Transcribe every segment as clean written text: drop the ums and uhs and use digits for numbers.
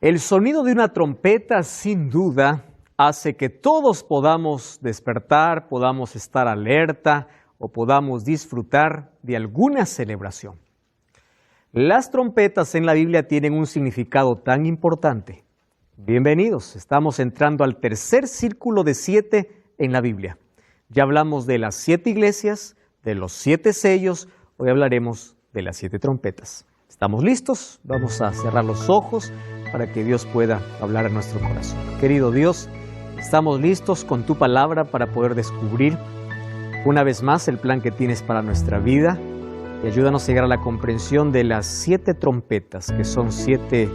El sonido de una trompeta, sin duda, hace que todos podamos despertar, podamos estar alerta o podamos disfrutar de alguna celebración. Las trompetas en la Biblia tienen un significado tan importante. Bienvenidos, estamos entrando al tercer círculo de 7 en la Biblia. Ya hablamos de las 7 iglesias, de los 7 sellos, hoy hablaremos de las 7 trompetas. ¿Estamos listos? Vamos a cerrar los ojos para que Dios pueda hablar a nuestro corazón. Querido Dios, estamos listos con tu palabra para poder descubrir una vez más el plan que tienes para nuestra vida y ayúdanos a llegar a la comprensión de las 7 trompetas, que son 7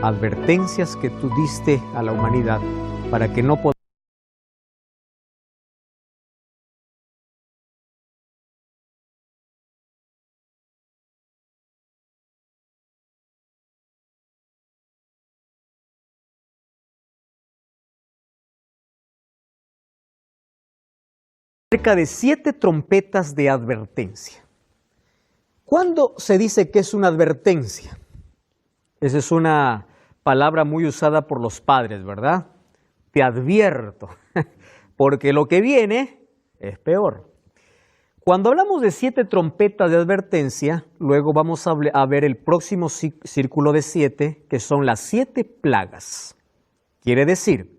advertencias que tú diste a la humanidad para que no podamos cerca de 7 trompetas de advertencia. ¿Cuándo se dice que es una advertencia? Esa es una palabra muy usada por los padres, ¿verdad? Te advierto, porque lo que viene es peor. Cuando hablamos de 7 trompetas de advertencia, luego vamos a ver el próximo círculo de 7, que son las 7 plagas. Quiere decir,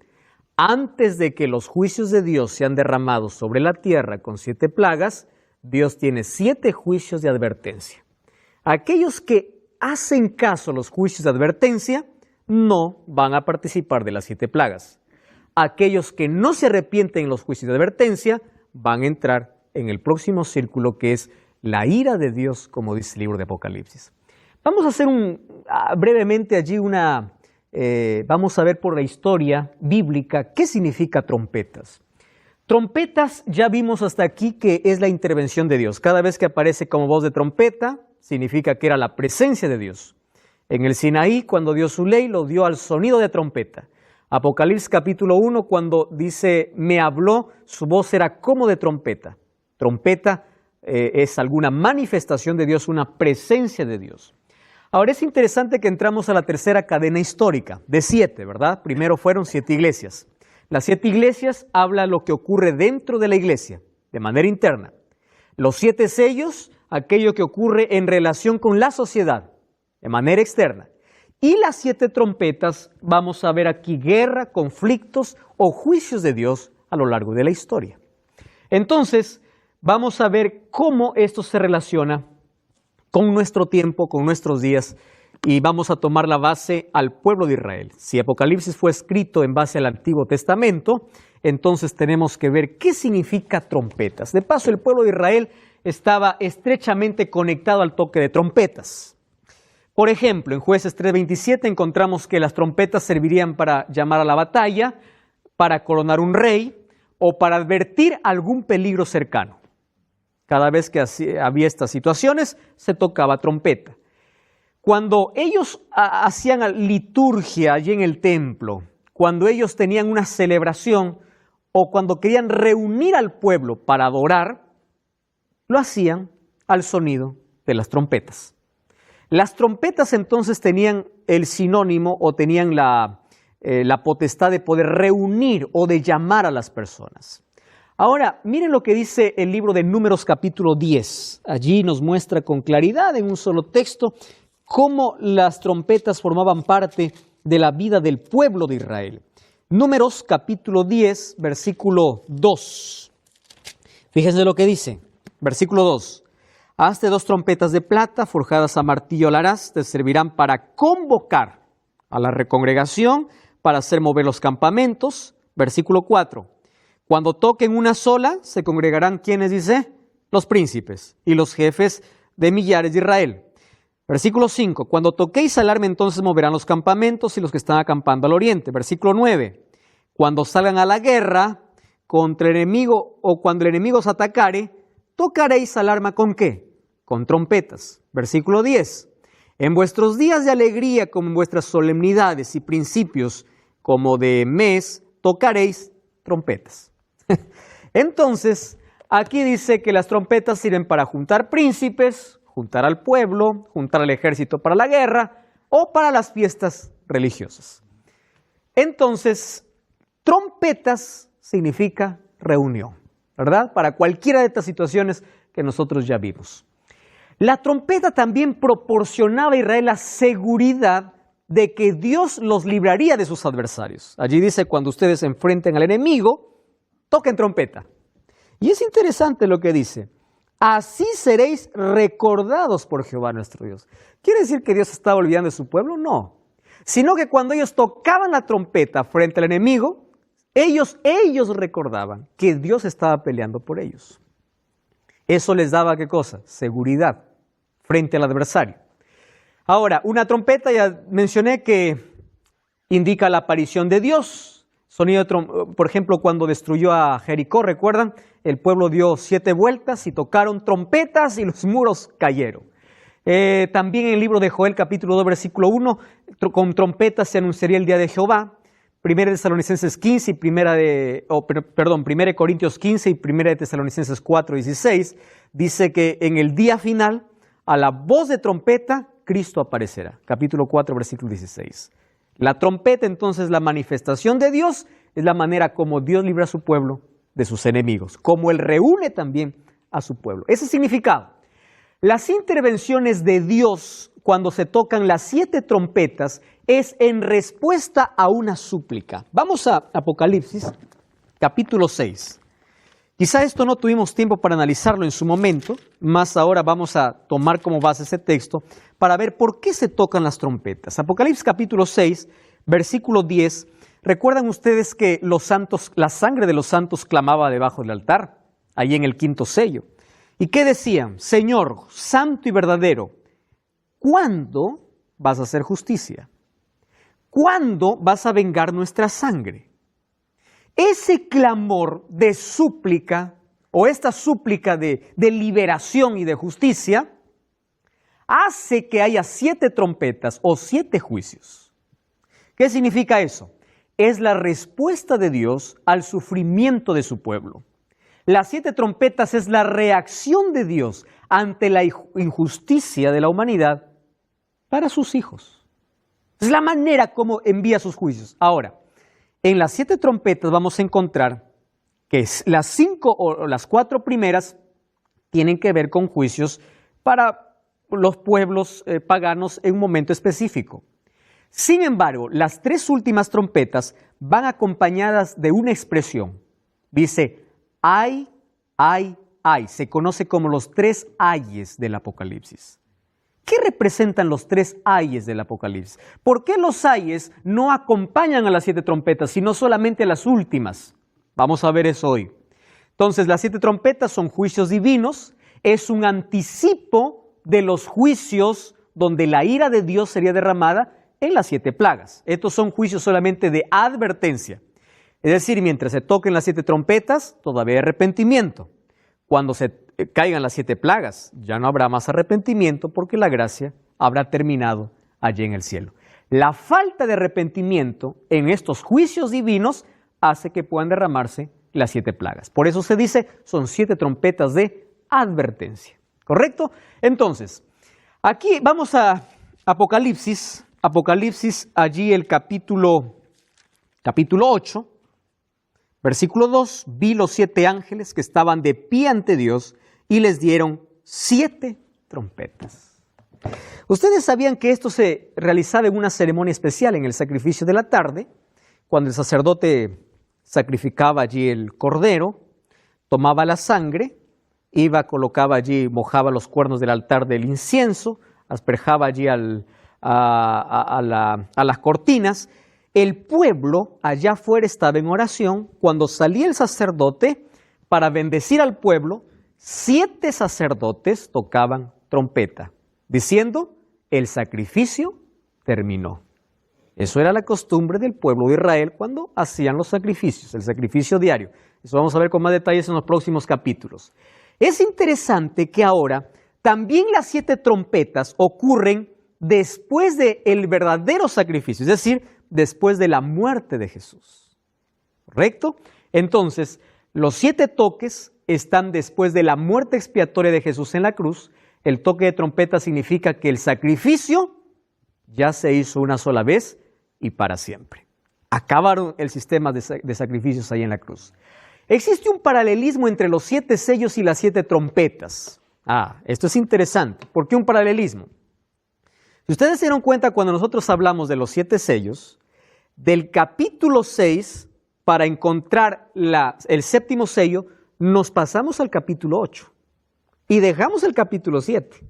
antes de que los juicios de Dios sean derramados sobre la tierra con 7 plagas, Dios tiene 7 juicios de advertencia. Aquellos que hacen caso a los juicios de advertencia no van a participar de las 7 plagas. Aquellos que no se arrepienten en los juicios de advertencia van a entrar en el próximo círculo, que es la ira de Dios, como dice el libro de Apocalipsis. Vamos a hacer brevemente allí vamos a ver por la historia bíblica qué significa trompetas. Trompetas ya vimos hasta aquí que es la intervención de Dios. Cada vez que aparece como voz de trompeta, significa que era la presencia de Dios. En el Sinaí, cuando dio su ley, lo dio al sonido de trompeta. Apocalipsis capítulo 1, cuando dice, me habló, su voz era como de trompeta. Trompeta es alguna manifestación de Dios, una presencia de Dios. Ahora es interesante que entramos a la tercera cadena histórica, de 7, ¿verdad? Primero fueron 7 iglesias. Las 7 iglesias hablan lo que ocurre dentro de la iglesia, de manera interna. Los 7 sellos, aquello que ocurre en relación con la sociedad, de manera externa. Y las 7 trompetas, vamos a ver aquí guerra, conflictos o juicios de Dios a lo largo de la historia. Entonces, vamos a ver cómo esto se relaciona con nuestro tiempo, con nuestros días, y vamos a tomar la base al pueblo de Israel. Si Apocalipsis fue escrito en base al Antiguo Testamento, entonces tenemos que ver qué significa trompetas. De paso, el pueblo de Israel estaba estrechamente conectado al toque de trompetas. Por ejemplo, en Jueces 3:27 encontramos que las trompetas servirían para llamar a la batalla, para coronar un rey o para advertir algún peligro cercano. Cada vez que había estas situaciones, se tocaba trompeta. Cuando ellos hacían liturgia allí en el templo, cuando ellos tenían una celebración o cuando querían reunir al pueblo para adorar, lo hacían al sonido de las trompetas. Las trompetas entonces tenían el sinónimo o tenían la potestad de poder reunir o de llamar a las personas. Ahora, miren lo que dice el libro de Números capítulo 10. Allí nos muestra con claridad en un solo texto cómo las trompetas formaban parte de la vida del pueblo de Israel. Números capítulo 10, versículo 2. Fíjense lo que dice, versículo 2. Hazte 2 trompetas de plata forjadas a martillo la harás, te servirán para convocar a la recongregación, para hacer mover los campamentos. Versículo 4. Cuando toquen una sola, se congregarán, ¿quiénes dice? Los príncipes y los jefes de millares de Israel. Versículo 5. Cuando toquéis alarma, entonces moverán los campamentos y los que están acampando al oriente. Versículo 9. Cuando salgan a la guerra contra el enemigo o cuando el enemigo os atacare, tocaréis alarma ¿con qué? Con trompetas. Versículo 10. En vuestros días de alegría, como en vuestras solemnidades y principios, como de mes, tocaréis trompetas. Entonces, aquí dice que las trompetas sirven para juntar príncipes, juntar al pueblo, juntar al ejército para la guerra o para las fiestas religiosas. Entonces, trompetas significa reunión, ¿verdad? Para cualquiera de estas situaciones que nosotros ya vimos. La trompeta también proporcionaba a Israel la seguridad de que Dios los libraría de sus adversarios. Allí dice, cuando ustedes se enfrenten al enemigo, toquen trompeta. Y es interesante lo que dice, así seréis recordados por Jehová nuestro Dios. ¿Quiere decir que Dios estaba olvidando de su pueblo? No. Sino que cuando ellos tocaban la trompeta frente al enemigo, ellos recordaban que Dios estaba peleando por ellos. Eso les daba, ¿qué cosa? Seguridad frente al adversario. Ahora, una trompeta, ya mencioné que indica la aparición de Dios. Sonido de por ejemplo, cuando destruyó a Jericó, ¿recuerdan? El pueblo dio 7 vueltas y tocaron trompetas y los muros cayeron. También en el libro de Joel, capítulo 2, versículo 1, con trompetas se anunciaría el día de Jehová. 1 Tesalonicenses 15 y 1 Corintios 15 y 1 Tesalonicenses 4, 16, dice que en el día final, a la voz de trompeta, Cristo aparecerá. Capítulo 4, versículo 16. La trompeta, entonces, la manifestación de Dios, es la manera como Dios libra a su pueblo de sus enemigos, como Él reúne también a su pueblo. Ese significado. Las intervenciones de Dios cuando se tocan las 7 trompetas es en respuesta a una súplica. Vamos a Apocalipsis, capítulo 6. Quizá esto no tuvimos tiempo para analizarlo en su momento, más ahora vamos a tomar como base ese texto para ver por qué se tocan las trompetas. Apocalipsis capítulo 6, versículo 10. ¿Recuerdan ustedes que la sangre de los santos clamaba debajo del altar, ahí en el 5º sello? ¿Y qué decían? Señor, santo y verdadero, ¿cuándo vas a hacer justicia? ¿Cuándo vas a vengar nuestra sangre? Ese clamor de súplica, o esta súplica de liberación y de justicia, hace que haya 7 trompetas o 7 juicios. ¿Qué significa eso? Es la respuesta de Dios al sufrimiento de su pueblo. Las 7 trompetas es la reacción de Dios ante la injusticia de la humanidad para sus hijos. Es la manera como envía sus juicios. Ahora, en las 7 trompetas vamos a encontrar que las 5 o las 4 primeras tienen que ver con juicios para los pueblos paganos en un momento específico. Sin embargo, las 3 últimas trompetas van acompañadas de una expresión. Dice, ay, ay, ay. Se conoce como los 3 ayes del Apocalipsis. ¿Qué representan los 3 ayes del Apocalipsis? ¿Por qué los ayes no acompañan a las 7 trompetas, sino solamente a las últimas? Vamos a ver eso hoy. Entonces, las 7 trompetas son juicios divinos, es un anticipo de los juicios donde la ira de Dios sería derramada en las 7 plagas. Estos son juicios solamente de advertencia. Es decir, mientras se toquen las 7 trompetas, todavía hay arrepentimiento. Cuando se caigan las 7 plagas, ya no habrá más arrepentimiento porque la gracia habrá terminado allí en el cielo. La falta de arrepentimiento en estos juicios divinos hace que puedan derramarse las 7 plagas. Por eso se dice, son 7 trompetas de advertencia. ¿Correcto? Entonces, aquí vamos a Apocalipsis. Apocalipsis, allí el capítulo 8. Versículo 2, vi los 7 ángeles que estaban de pie ante Dios y les dieron 7 trompetas. Ustedes sabían que esto se realizaba en una ceremonia especial en el sacrificio de la tarde, cuando el sacerdote sacrificaba allí el cordero, tomaba la sangre, colocaba allí, mojaba los cuernos del altar del incienso, asperjaba allí a las cortinas. El pueblo allá afuera estaba en oración. Cuando salía el sacerdote para bendecir al pueblo, 7 sacerdotes tocaban trompeta, diciendo, el sacrificio terminó. Eso era la costumbre del pueblo de Israel cuando hacían los sacrificios, el sacrificio diario. Eso vamos a ver con más detalles en los próximos capítulos. Es interesante que ahora también las 7 trompetas ocurren después del verdadero sacrificio, es decir, después de la muerte de Jesús. ¿Correcto? Entonces, los 7 toques están después de la muerte expiatoria de Jesús en la cruz. El toque de trompeta significa que el sacrificio ya se hizo una sola vez y para siempre. Acabaron el sistema de sacrificios ahí en la cruz. Existe un paralelismo entre los 7 sellos y las 7 trompetas. Esto es interesante. ¿Por qué un paralelismo? Si ustedes se dieron cuenta cuando nosotros hablamos de los 7 sellos, del capítulo 6, para encontrar el 7º sello, nos pasamos al capítulo 8 y dejamos el capítulo 7.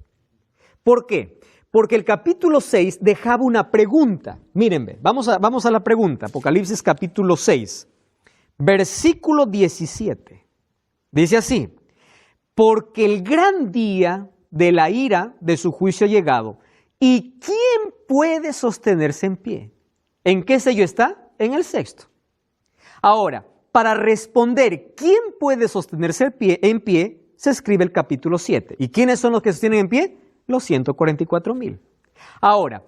¿Por qué? Porque el capítulo 6 dejaba una pregunta. Mírenme, vamos a la pregunta. Apocalipsis capítulo 6, versículo 17. Dice así: porque el gran día de la ira de su juicio ha llegado, ¿y quién puede sostenerse en pie? ¿En qué sello está? En el 6º. Ahora, para responder ¿quién puede sostenerse en pie? Se escribe el capítulo 7. ¿Y quiénes son los que sostienen en pie? Los 144,000. Ahora,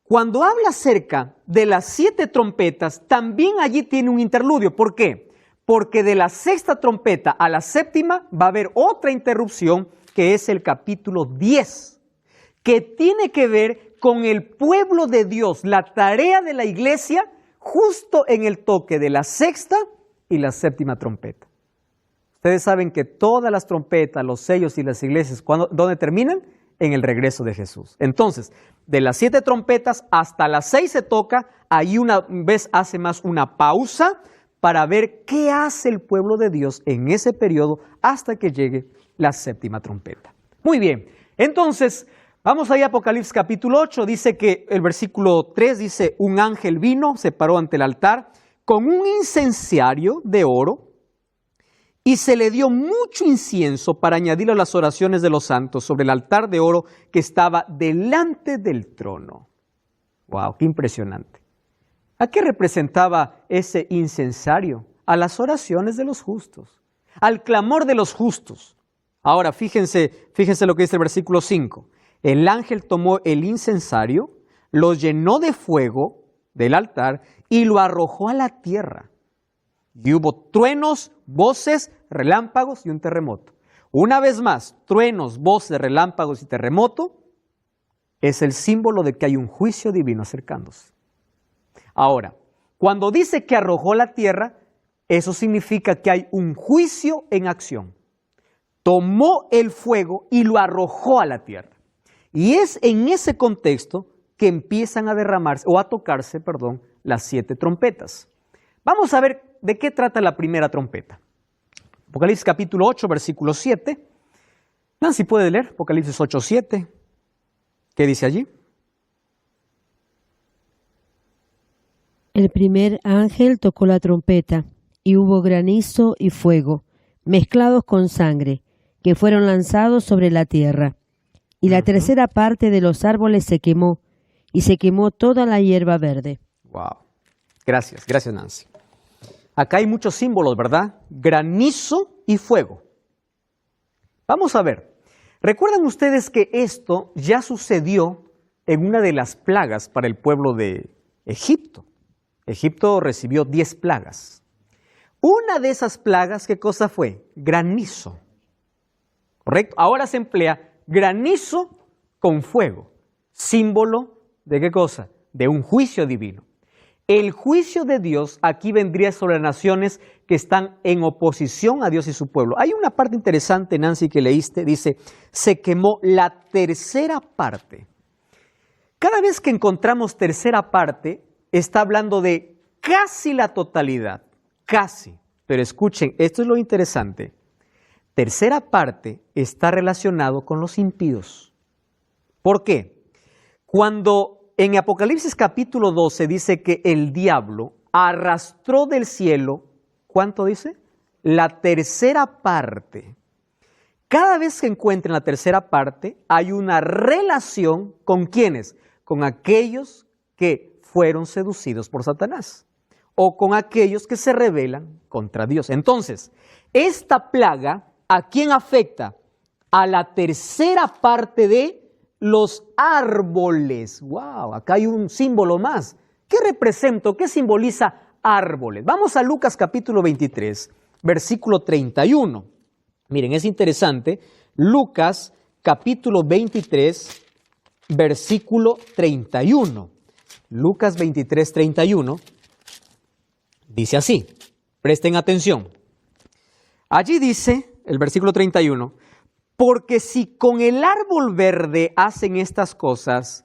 cuando habla acerca de las 7 trompetas, también allí tiene un interludio. ¿Por qué? Porque de la 6ª trompeta a la 7ª va a haber otra interrupción, que es el capítulo 10, que tiene que ver con el pueblo de Dios, la tarea de la iglesia, justo en el toque de la 6ª y la 7ª trompeta. Ustedes saben que todas las trompetas, los sellos y las iglesias, ¿dónde terminan? En el regreso de Jesús. Entonces, de las 7 trompetas hasta las 6 se toca, ahí una vez hace más una pausa para ver qué hace el pueblo de Dios en ese periodo hasta que llegue la 7ª trompeta. Muy bien, entonces, vamos ahí a Apocalipsis capítulo 8, dice que el versículo 3 dice: un ángel vino, se paró ante el altar con un incenciario de oro, y se le dio mucho incienso para añadirlo a las oraciones de los santos sobre el altar de oro que estaba delante del trono. ¡Wow! ¡Qué impresionante! ¿A qué representaba ese incensario? A las oraciones de los justos, al clamor de los justos. Ahora, fíjense lo que dice el versículo 5. El ángel tomó el incensario, lo llenó de fuego del altar y lo arrojó a la tierra. Y hubo truenos, voces, relámpagos y un terremoto. Una vez más, truenos, voces, relámpagos y terremoto es el símbolo de que hay un juicio divino acercándose. Ahora, cuando dice que arrojó a la tierra, eso significa que hay un juicio en acción. Tomó el fuego y lo arrojó a la tierra. Y es en ese contexto que empiezan a derramarse, o a tocarse, las 7 trompetas. Vamos a ver de qué trata la primera trompeta. Apocalipsis capítulo 8, versículo 7. Nancy, ¿puede leer? Apocalipsis 8, 7. ¿Qué dice allí? El primer ángel tocó la trompeta, y hubo granizo y fuego, mezclados con sangre, que fueron lanzados sobre la tierra. Y la tercera parte de los árboles se quemó, y se quemó toda la hierba verde. Wow. Gracias Nancy. Acá hay muchos símbolos, ¿verdad? Granizo y fuego. Vamos a ver. ¿Recuerdan ustedes que esto ya sucedió en una de las plagas para el pueblo de Egipto? Egipto recibió 10 plagas. Una de esas plagas, ¿qué cosa fue? Granizo. ¿Correcto? Ahora se emplea granizo con fuego. Símbolo ¿de qué cosa? De un juicio divino. El juicio de Dios aquí vendría sobre las naciones que están en oposición a Dios y su pueblo. Hay una parte interesante, Nancy, que leíste, dice, se quemó la tercera parte. Cada vez que encontramos tercera parte, está hablando de casi la totalidad, casi. Pero escuchen, esto es lo interesante. Tercera parte está relacionado con los impíos. ¿Por qué? Cuando en Apocalipsis capítulo 12 dice que el diablo arrastró del cielo, ¿cuánto dice? La tercera parte. Cada vez que encuentren la tercera parte, hay una relación con ¿quiénes? Con aquellos que fueron seducidos por Satanás o con aquellos que se rebelan contra Dios. Entonces, esta plaga, ¿a quién afecta? A la tercera parte de los árboles. ¡Wow! Acá hay un símbolo más. ¿Qué representa? ¿Qué simboliza árboles? Vamos a Lucas capítulo 23, versículo 31. Miren, es interesante. Lucas capítulo 23, versículo 31. Lucas 23, 31. Dice así, presten atención. Allí dice, el versículo 31, porque si con el árbol verde hacen estas cosas,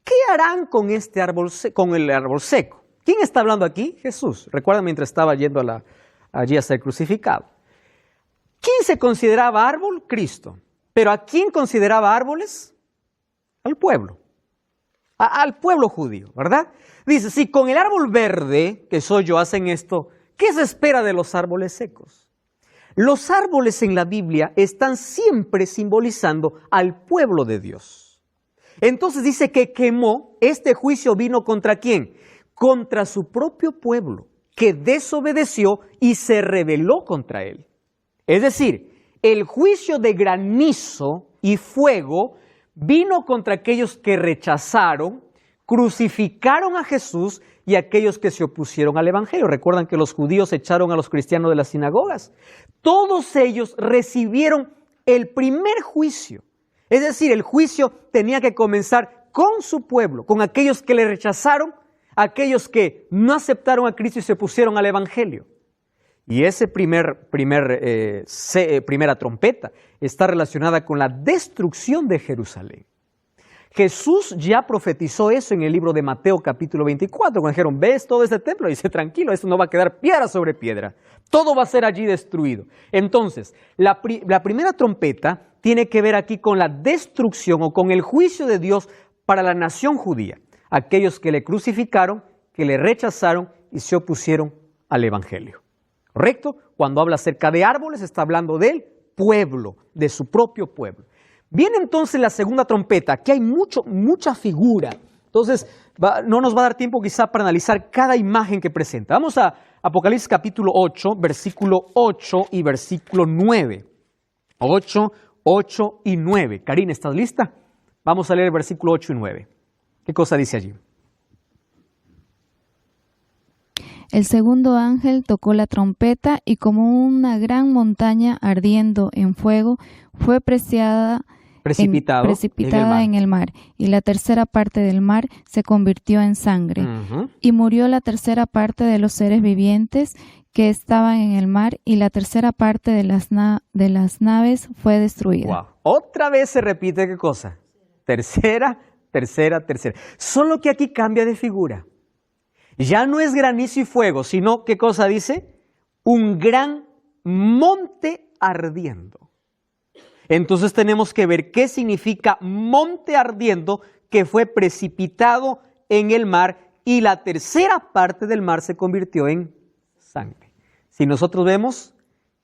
¿qué harán con este árbol, con el árbol seco? ¿Quién está hablando aquí? Jesús. Recuerdan mientras estaba yendo allí a ser crucificado. ¿Quién se consideraba árbol? Cristo. ¿Pero a quién consideraba árboles? Al pueblo. Al pueblo judío, ¿verdad? Dice, si con el árbol verde, que soy yo, hacen esto, ¿qué se espera de los árboles secos? Los árboles en la Biblia están siempre simbolizando al pueblo de Dios. Entonces dice que quemó, este juicio vino ¿contra quién? Contra su propio pueblo, que desobedeció y se rebeló contra él. Es decir, el juicio de granizo y fuego vino contra aquellos que rechazaron, crucificaron a Jesús y aquellos que se opusieron al Evangelio. Recuerdan que los judíos echaron a los cristianos de las sinagogas. Todos ellos recibieron el primer juicio. Es decir, el juicio tenía que comenzar con su pueblo, con aquellos que le rechazaron, aquellos que no aceptaron a Cristo y se opusieron al Evangelio. Y esa primera trompeta está relacionada con la destrucción de Jerusalén. Jesús ya profetizó eso en el libro de Mateo capítulo 24, cuando dijeron, ¿ves todo este templo? Y dice, tranquilo, esto no va a quedar piedra sobre piedra, todo va a ser allí destruido. Entonces, la primera trompeta tiene que ver aquí con la destrucción o con el juicio de Dios para la nación judía, aquellos que le crucificaron, que le rechazaron y se opusieron al Evangelio. ¿Correcto? Cuando habla acerca de árboles, está hablando del pueblo, de su propio pueblo. Viene entonces la segunda trompeta. Aquí hay mucha figura. Entonces, no nos va a dar tiempo quizá para analizar cada imagen que presenta. Vamos a Apocalipsis capítulo 8, versículo 8 y versículo 9. 8 y 9. Karina, ¿estás lista? Vamos a leer el versículo 8 y 9. ¿Qué cosa dice allí? El segundo ángel tocó la trompeta y como una gran montaña ardiendo en fuego fue precipitada en el mar. Y la tercera parte del mar se convirtió en sangre. Y murió la tercera parte de los seres vivientes que estaban en el mar y la tercera parte de las naves fue destruida. Wow. Otra vez se repite, ¿qué cosa? Tercera. Solo que aquí cambia de figura. Ya no es granizo y fuego, sino, ¿qué cosa dice? Un gran monte ardiendo. Entonces tenemos que ver qué significa monte ardiendo que fue precipitado en el mar y la tercera parte del mar se convirtió en sangre. Si nosotros vemos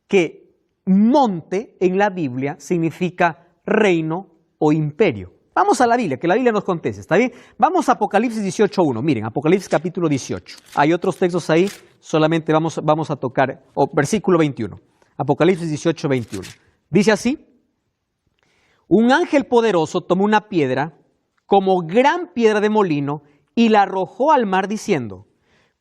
que monte en la Biblia significa reino o imperio. Vamos a la Biblia, que la Biblia nos conteste, ¿está bien? Vamos a Apocalipsis 18.1. Miren, Apocalipsis capítulo 18. Hay otros textos ahí, solamente vamos a tocar, versículo 21. Apocalipsis 18.21. Dice así, un ángel poderoso tomó una piedra como gran piedra de molino y la arrojó al mar diciendo,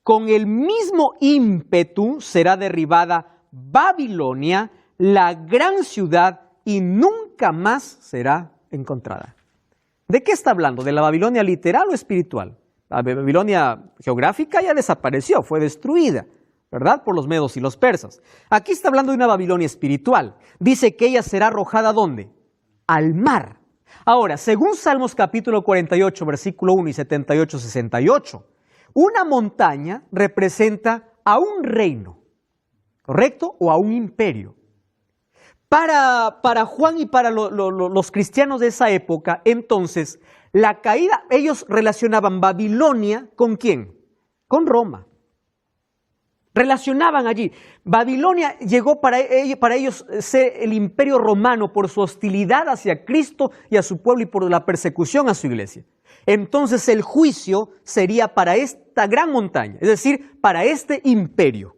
con el mismo ímpetu será derribada Babilonia, la gran ciudad, y nunca más será encontrada. ¿De qué está hablando? ¿De la Babilonia literal o espiritual? La Babilonia geográfica ya desapareció, fue destruida, ¿verdad? Por los medos y los persas. Aquí está hablando de una Babilonia espiritual. Dice que ella será arrojada ¿a dónde? Al mar. Ahora, según Salmos capítulo 48, versículo 1 y 78, 68, una montaña representa a un reino, ¿correcto? O a un imperio. Para Juan y para los cristianos de esa época, entonces, la caída, ellos relacionaban Babilonia ¿con quién? Con Roma. Relacionaban allí. Babilonia llegó para ellos ser el imperio romano por su hostilidad hacia Cristo y a su pueblo y por la persecución a su iglesia. Entonces el juicio sería para esta gran montaña, es decir, para este imperio.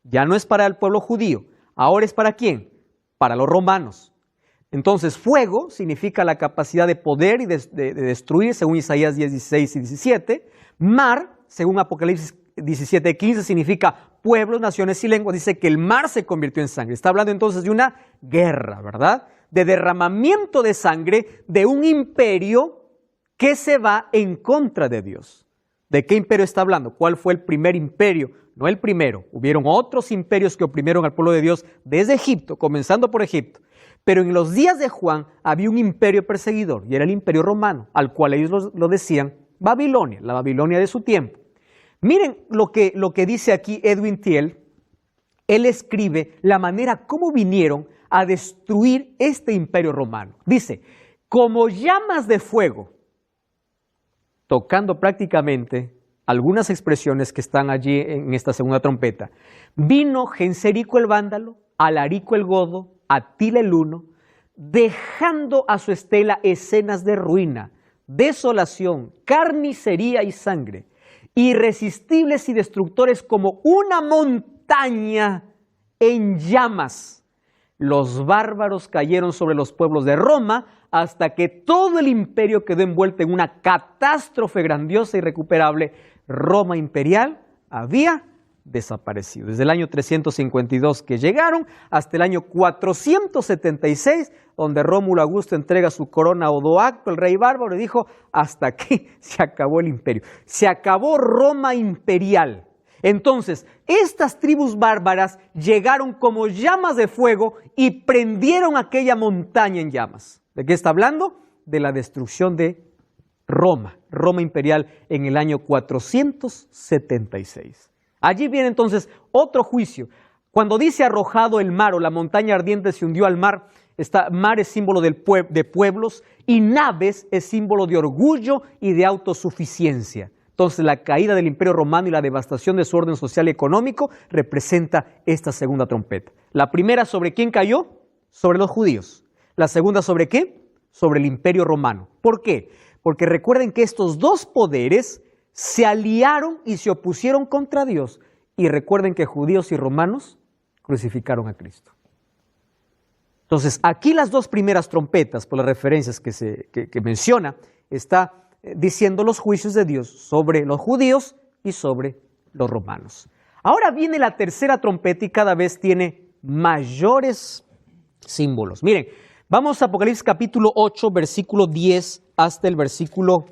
Ya no es para el pueblo judío, ahora es ¿para quién? Para los romanos. Entonces, fuego significa la capacidad de poder y de destruir, según Isaías 10, 16 y 17. Mar, según Apocalipsis 17, 15, significa pueblos, naciones y lenguas. Dice que el mar se convirtió en sangre. Está hablando entonces de una guerra, ¿verdad? De derramamiento de sangre de un imperio que se va en contra de Dios. ¿De qué imperio está hablando? ¿Cuál fue el primer imperio? No el primero. Hubieron otros imperios que oprimieron al pueblo de Dios desde Egipto, comenzando por Egipto. Pero en los días de Juan había un imperio perseguidor, y era el imperio romano, al cual ellos lo decían Babilonia, la Babilonia de su tiempo. Miren lo que dice aquí Edwin Thiel. Él escribe la manera como vinieron a destruir este imperio romano. Dice, como llamas de fuego, tocando prácticamente algunas expresiones que están allí en esta segunda trompeta. Vino Genserico el vándalo, Alarico el godo, Atila el huno, dejando a su estela escenas de ruina, desolación, carnicería y sangre, irresistibles y destructores como una montaña en llamas. Los bárbaros cayeron sobre los pueblos de Roma hasta que todo el imperio quedó envuelto en una catástrofe grandiosa e irrecuperable. Roma imperial había desaparecido. Desde el año 352 que llegaron hasta el año 476, donde Rómulo Augusto entrega su corona a Odoacro, el rey bárbaro, y dijo, hasta aquí se acabó el imperio. Se acabó Roma imperial. Entonces, estas tribus bárbaras llegaron como llamas de fuego y prendieron aquella montaña en llamas. ¿De qué está hablando? De la destrucción de Roma imperial en el año 476. Allí viene entonces otro juicio. Cuando dice arrojado el mar o la montaña ardiente se hundió al mar, mar es símbolo de pueblos y naves es símbolo de orgullo y de autosuficiencia. Entonces la caída del imperio romano y la devastación de su orden social y económico representa esta segunda trompeta. La primera, ¿sobre quién cayó? Sobre los judíos. La segunda, ¿sobre qué? Sobre el imperio romano. ¿Por qué? Porque recuerden que estos dos poderes se aliaron y se opusieron contra Dios. Y recuerden que judíos y romanos crucificaron a Cristo. Entonces, aquí las dos primeras trompetas, por las referencias que menciona, está diciendo los juicios de Dios sobre los judíos y sobre los romanos. Ahora viene la tercera trompeta y cada vez tiene mayores símbolos. Miren, vamos a Apocalipsis capítulo 8, versículo 10 hasta el versículo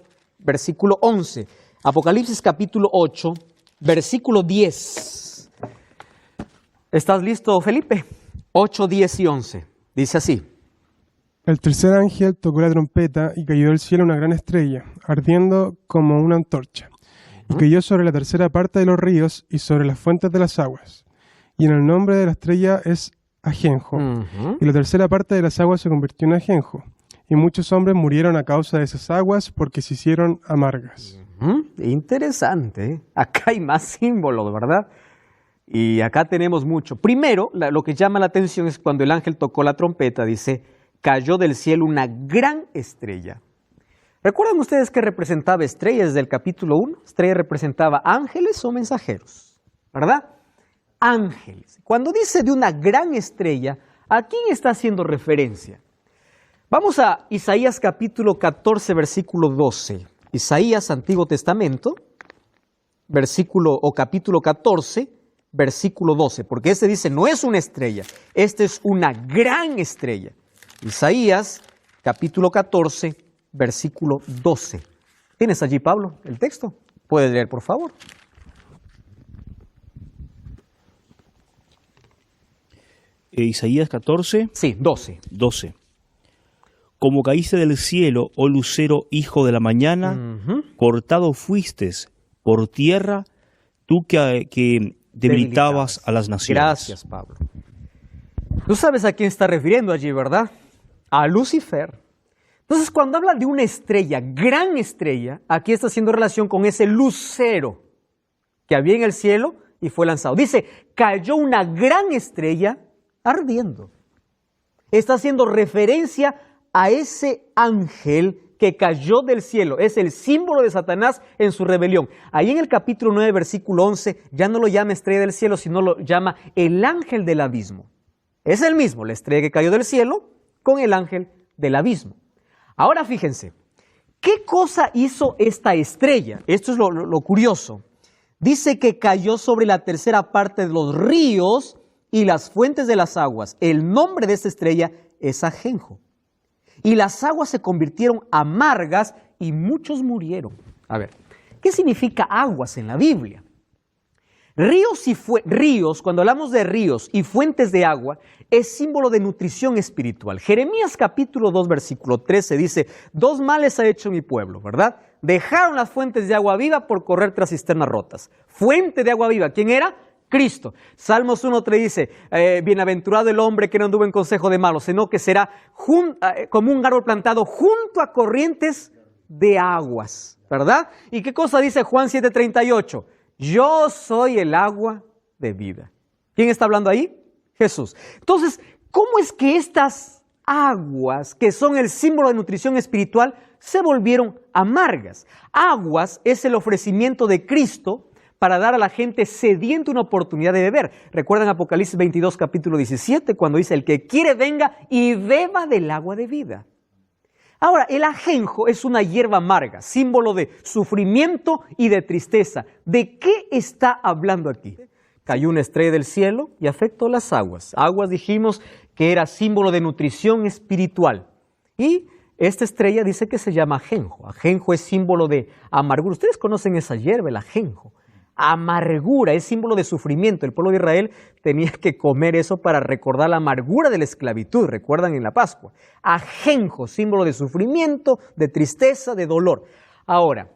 11. Apocalipsis capítulo 8, versículo 10. ¿Estás listo, Felipe? 8, 10 y 11. Dice así. El tercer ángel tocó la trompeta y cayó del cielo una gran estrella, ardiendo como una antorcha, y cayó sobre la tercera parte de los ríos y sobre las fuentes de las aguas. Y en el nombre de la estrella es ajenjo, y la tercera parte de las aguas se convirtió en ajenjo, y muchos hombres murieron a causa de esas aguas porque se hicieron amargas. Interesante. Acá hay más símbolos, ¿verdad? Y acá tenemos mucho. Primero, lo que llama la atención es cuando el ángel tocó la trompeta, dice, cayó del cielo una gran estrella. ¿Recuerdan ustedes que representaba estrellas desde el capítulo 1? Estrella representaba ángeles o mensajeros, ¿verdad? Ángeles. Cuando dice de una gran estrella, ¿a quién está haciendo referencia? Vamos a Isaías capítulo 14, versículo 12. Isaías, Antiguo Testamento, capítulo 14, versículo 12, porque este dice, no es una estrella, este es una gran estrella. Isaías, capítulo 14, versículo 12. ¿Tienes allí, Pablo, el texto? ¿Puedes leer, por favor? Isaías 14. Sí, 12. 12. Como caíste del cielo, oh lucero, hijo de la mañana, cortado fuistes por tierra, tú que debilitabas a las naciones. Gracias, Pablo. Tú sabes a quién está refiriendo allí, ¿verdad? A Lucifer. Entonces, cuando habla de una estrella, gran estrella, aquí está haciendo relación con ese lucero que había en el cielo y fue lanzado. Dice, cayó una gran estrella ardiendo. Está haciendo referencia a ese ángel que cayó del cielo. Es el símbolo de Satanás en su rebelión. Ahí en el capítulo 9, versículo 11, ya no lo llama estrella del cielo, sino lo llama el ángel del abismo. Es el mismo, la estrella que cayó del cielo con el ángel del abismo. Ahora fíjense, ¿qué cosa hizo esta estrella? Esto es lo curioso. Dice que cayó sobre la tercera parte de los ríos y las fuentes de las aguas. El nombre de esta estrella es ajenjo. Y las aguas se convirtieron amargas y muchos murieron. A ver, ¿Qué significa aguas en la Biblia? Ríos, cuando hablamos de ríos y fuentes de agua, es símbolo de nutrición espiritual. Jeremías capítulo 2, versículo 13 dice, 2 males ha hecho mi pueblo, ¿verdad? Dejaron las fuentes de agua viva por correr tras cisternas rotas. Fuente de agua viva, ¿quién era? Cristo. Salmos 1:3 dice, bienaventurado el hombre que no anduvo en consejo de malos, sino que será como un árbol plantado junto a corrientes de aguas, ¿verdad? ¿Y qué cosa dice Juan 7:38? Yo soy el agua de vida. ¿Quién está hablando ahí? Jesús. Entonces, ¿cómo es que estas aguas, que son el símbolo de nutrición espiritual, se volvieron amargas? Aguas es el ofrecimiento de Cristo para dar a la gente sedienta una oportunidad de beber. ¿Recuerdan Apocalipsis 22, capítulo 17, cuando dice, el que quiere venga y beba del agua de vida? Ahora, el ajenjo es una hierba amarga, símbolo de sufrimiento y de tristeza. ¿De qué está hablando aquí? Cayó una estrella del cielo y afectó las aguas. Aguas dijimos que era símbolo de nutrición espiritual. Y esta estrella dice que se llama ajenjo. Ajenjo es símbolo de amargura. Ustedes conocen esa hierba, el ajenjo. Amargura es símbolo de sufrimiento. El pueblo de Israel tenía que comer eso para recordar la amargura de la esclavitud, recuerdan en la Pascua. Ajenjo, símbolo de sufrimiento, de tristeza, de dolor. Ahora,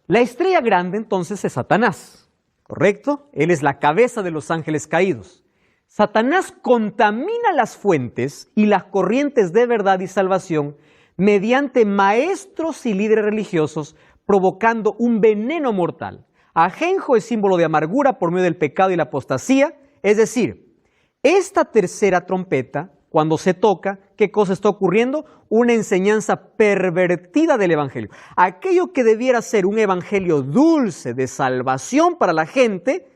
la estrella grande entonces es Satanás, ¿correcto? Él es la cabeza de los ángeles caídos. Satanás contamina las fuentes y las corrientes de verdad y salvación mediante maestros y líderes religiosos, provocando un veneno mortal. Ajenjo es símbolo de amargura por medio del pecado y la apostasía, es decir, esta tercera trompeta, cuando se toca, ¿qué cosa está ocurriendo? Una enseñanza pervertida del evangelio. Aquello que debiera ser un evangelio dulce de salvación para la gente,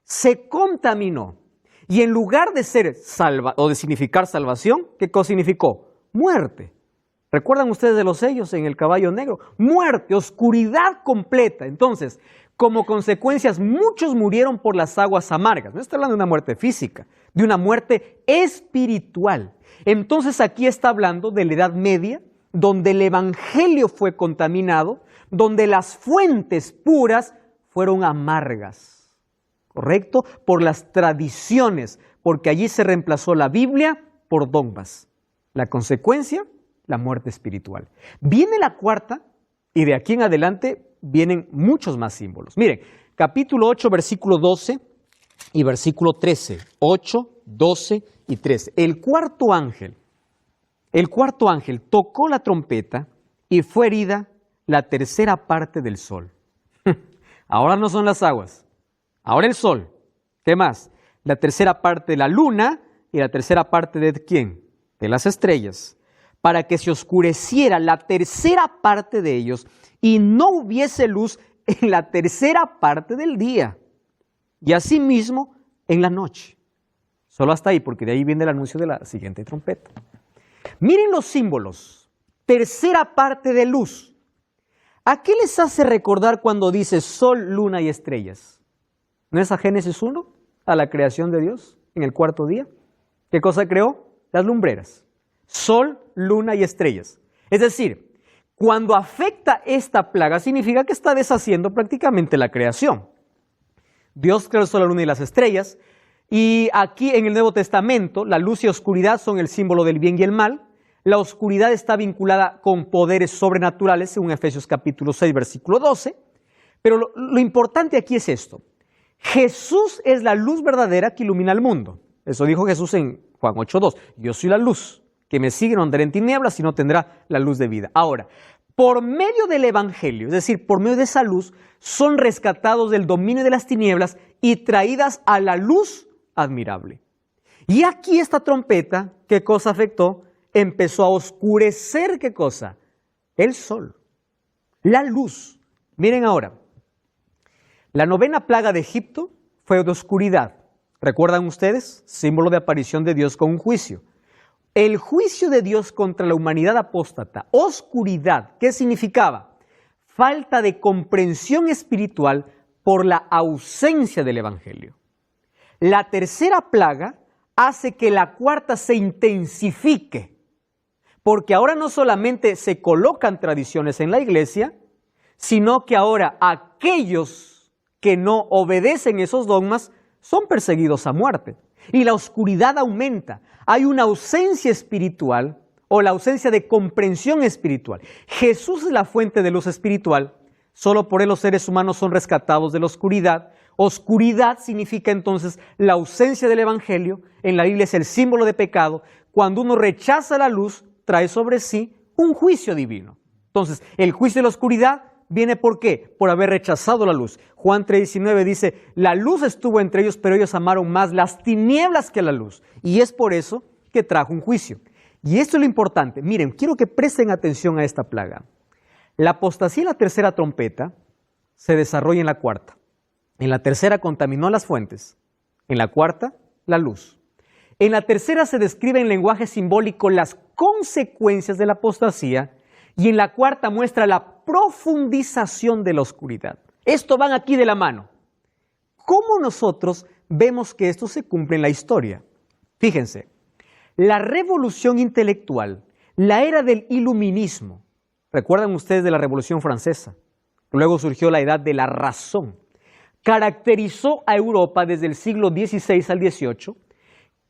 se contaminó. Y en lugar de ser o de significar salvación, ¿qué cosa significó? Muerte. ¿Recuerdan ustedes de los sellos en el caballo negro? Muerte, oscuridad completa. Entonces, como consecuencias, muchos murieron por las aguas amargas. No está hablando de una muerte física, de una muerte espiritual. Entonces aquí está hablando de la Edad Media, donde el evangelio fue contaminado, donde las fuentes puras fueron amargas, ¿correcto? Por las tradiciones, porque allí se reemplazó la Biblia por dogmas. La consecuencia, la muerte espiritual. Viene la cuarta, y de aquí en adelante vienen muchos más símbolos. Miren, capítulo 8, versículo 12 y versículo 13. 8, 12 y 13. El cuarto ángel tocó la trompeta y fue herida la tercera parte del sol. Ahora no son las aguas, ahora el sol. ¿Qué más? La tercera parte de la luna y la tercera parte de ¿quién? De las estrellas, para que se oscureciera la tercera parte de ellos y no hubiese luz en la tercera parte del día, y asimismo en la noche. Solo hasta ahí, porque de ahí viene el anuncio de la siguiente trompeta. Miren los símbolos. Tercera parte de luz. ¿A qué les hace recordar cuando dice sol, luna y estrellas? ¿No es a Génesis 1? A la creación de Dios en el cuarto día. ¿Qué cosa creó? Las lumbreras. Sol, luna y estrellas. Es decir, cuando afecta esta plaga, significa que está deshaciendo prácticamente la creación. Dios creó el sol, la luna y las estrellas, y aquí en el Nuevo Testamento, la luz y oscuridad son el símbolo del bien y el mal. La oscuridad está vinculada con poderes sobrenaturales, según Efesios capítulo 6, versículo 12. Pero lo importante aquí es esto. Jesús es la luz verdadera que ilumina al mundo. Eso dijo Jesús en Juan 8:2. Yo soy la luz. Que me sigue no andará en tinieblas, sino tendrá la luz de vida. Ahora, por medio del evangelio, es decir, por medio de esa luz, son rescatados del dominio de las tinieblas y traídas a la luz admirable. Y aquí esta trompeta, ¿qué cosa afectó? Empezó a oscurecer, ¿qué cosa? El sol, la luz. Miren ahora, la novena plaga de Egipto fue de oscuridad. ¿Recuerdan ustedes? Símbolo de aparición de Dios con un juicio. El juicio de Dios contra la humanidad apóstata, oscuridad, ¿qué significaba? Falta de comprensión espiritual por la ausencia del evangelio. La tercera plaga hace que la cuarta se intensifique, porque ahora no solamente se colocan tradiciones en la iglesia, sino que ahora aquellos que no obedecen esos dogmas son perseguidos a muerte. Y la oscuridad aumenta. Hay una ausencia espiritual o la ausencia de comprensión espiritual. Jesús es la fuente de luz espiritual. Solo por él los seres humanos son rescatados de la oscuridad. Oscuridad significa entonces la ausencia del evangelio. En la Biblia es el símbolo de pecado. Cuando uno rechaza la luz, trae sobre sí un juicio divino. Entonces, el juicio de la oscuridad viene ¿por qué? Por haber rechazado la luz. Juan 3:19 dice, la luz estuvo entre ellos, pero ellos amaron más las tinieblas que la luz. Y es por eso que trajo un juicio. Y esto es lo importante. Miren, quiero que presten atención a esta plaga. La apostasía y la tercera trompeta se desarrolla en la cuarta. En la tercera contaminó las fuentes. En la cuarta, la luz. En la tercera se describe en lenguaje simbólico las consecuencias de la apostasía y en la cuarta muestra la profundización de la oscuridad. Esto van aquí de la mano. ¿Cómo nosotros vemos que esto se cumple en la historia? Fíjense, la revolución intelectual, la era del iluminismo, recuerdan ustedes de la Revolución Francesa, luego surgió la edad de la razón, caracterizó a Europa desde el siglo XVI al XVIII,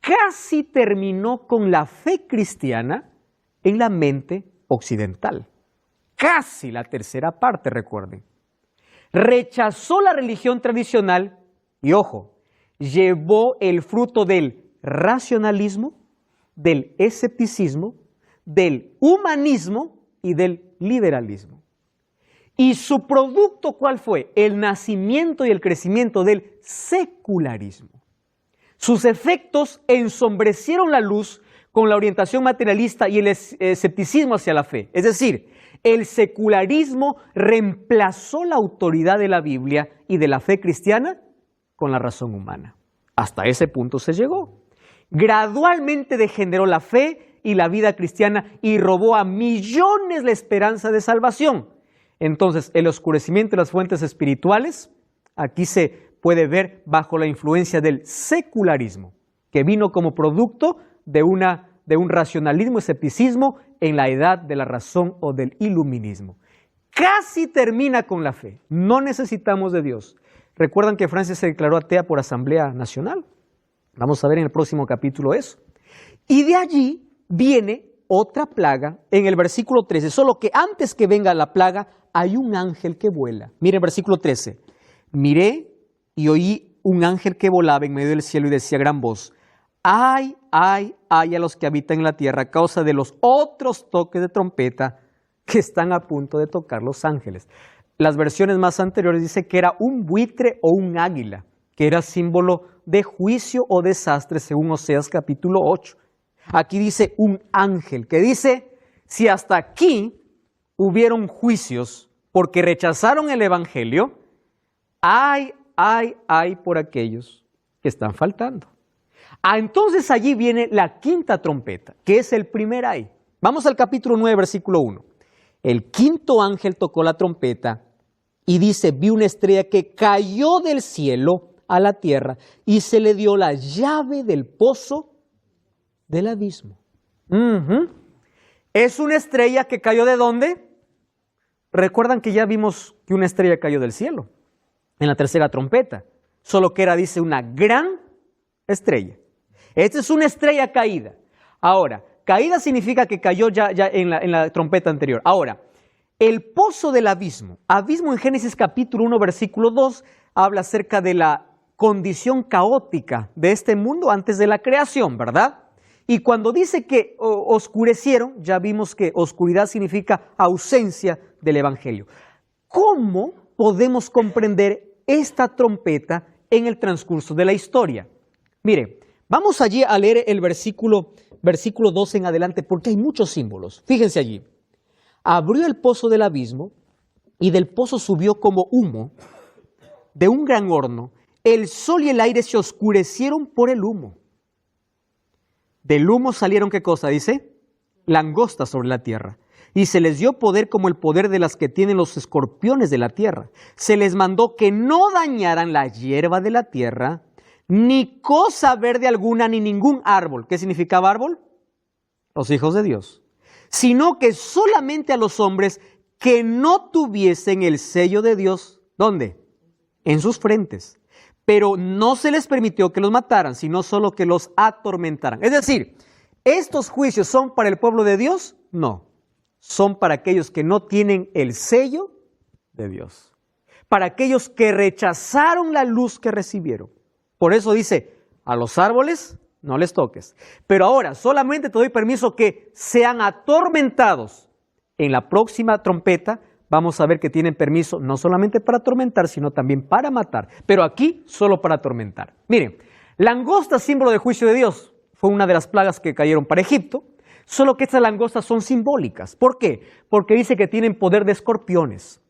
casi terminó con la fe cristiana en la mente occidental. Casi la tercera parte, recuerden. Rechazó la religión tradicional y, ojo, llevó el fruto del racionalismo, del escepticismo, del humanismo y del liberalismo. ¿Y su producto cuál fue? El nacimiento y el crecimiento del secularismo. Sus efectos ensombrecieron la luz con la orientación materialista y el escepticismo hacia la fe. Es decir, el secularismo reemplazó la autoridad de la Biblia y de la fe cristiana con la razón humana. Hasta ese punto se llegó. Gradualmente degeneró la fe y la vida cristiana y robó a millones la esperanza de salvación. Entonces, el oscurecimiento de las fuentes espirituales, aquí se puede ver bajo la influencia del secularismo, que vino como producto de un racionalismo y escepticismo en la edad de la razón o del iluminismo. Casi termina con la fe. No necesitamos de Dios. ¿Recuerdan que Francia se declaró atea por Asamblea Nacional? Vamos a ver en el próximo capítulo eso. Y de allí viene otra plaga en el versículo 13, solo que antes que venga la plaga hay un ángel que vuela. Miren el versículo 13. Miré y oí un ángel que volaba en medio del cielo y decía a gran voz, ¡ay, ay, ay a los que habitan en la tierra a causa de los otros toques de trompeta que están a punto de tocar los ángeles! Las versiones más anteriores dicen que era un buitre o un águila, que era símbolo de juicio o desastre según Oseas capítulo 8. Aquí dice un ángel, que dice, si hasta aquí hubieron juicios porque rechazaron el evangelio, ¡ay, ay, ay por aquellos que están faltando! Entonces allí viene la quinta trompeta, que es el primer ay. Vamos al capítulo 9, versículo 1. El quinto ángel tocó la trompeta y dice, vi una estrella que cayó del cielo a la tierra y se le dio la llave del pozo del abismo. ¿Es una estrella que cayó de dónde? Recuerdan que ya vimos que una estrella cayó del cielo en la tercera trompeta, solo que era, dice, una gran estrella. Esta es una estrella caída. Ahora, caída significa que cayó ya en la trompeta anterior. Ahora, el pozo del abismo. Abismo en Génesis capítulo 1, versículo 2, habla acerca de la condición caótica de este mundo antes de la creación, ¿verdad? Y cuando dice que oscurecieron, ya vimos que oscuridad significa ausencia del evangelio. ¿Cómo podemos comprender esta trompeta en el transcurso de la historia? Mire, vamos allí a leer el versículo 2 en adelante, porque hay muchos símbolos. Fíjense allí. Abrió el pozo del abismo, y del pozo subió como humo de un gran horno. El sol y el aire se oscurecieron por el humo. Del humo salieron, ¿qué cosa dice? Langostas sobre la tierra. Y se les dio poder como el poder de las que tienen los escorpiones de la tierra. Se les mandó que no dañaran la hierba de la tierra, ni cosa verde alguna, ni ningún árbol. ¿Qué significaba árbol? Los hijos de Dios. Sino que solamente a los hombres que no tuviesen el sello de Dios, ¿dónde? En sus frentes. Pero no se les permitió que los mataran, sino solo que los atormentaran. Es decir, ¿estos juicios son para el pueblo de Dios? No, son para aquellos que no tienen el sello de Dios. Para aquellos que rechazaron la luz que recibieron. Por eso dice, a los árboles no les toques. Pero ahora solamente te doy permiso que sean atormentados. En la próxima trompeta vamos a ver que tienen permiso no solamente para atormentar, sino también para matar. Pero aquí solo para atormentar. Miren, langosta, símbolo del juicio de Dios, fue una de las plagas que cayeron para Egipto. Solo que estas langostas son simbólicas. ¿Por qué? Porque dice que tienen poder de escorpiones.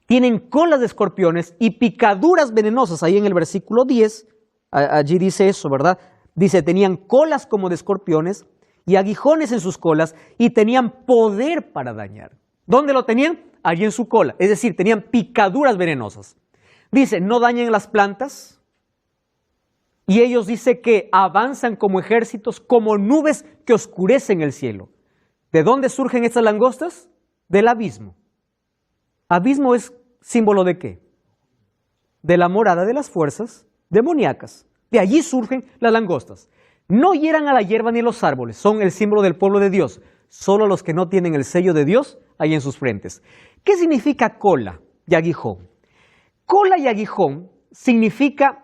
Tienen colas de escorpiones y picaduras venenosas. Ahí en el versículo 10, allí dice eso, ¿verdad? Dice, tenían colas como de escorpiones y aguijones en sus colas y tenían poder para dañar. ¿Dónde lo tenían? Allí en su cola. Es decir, tenían picaduras venenosas. Dice, no dañen las plantas. Y ellos dice que avanzan como ejércitos, como nubes que oscurecen el cielo. ¿De dónde surgen estas langostas? Del abismo. Abismo es símbolo ¿de qué? De la morada de las fuerzas demoníacas. De allí surgen las langostas. No hieran a la hierba ni a los árboles, son el símbolo del pueblo de Dios. Solo los que no tienen el sello de Dios hay en sus frentes. ¿Qué significa cola y aguijón? Cola y aguijón significa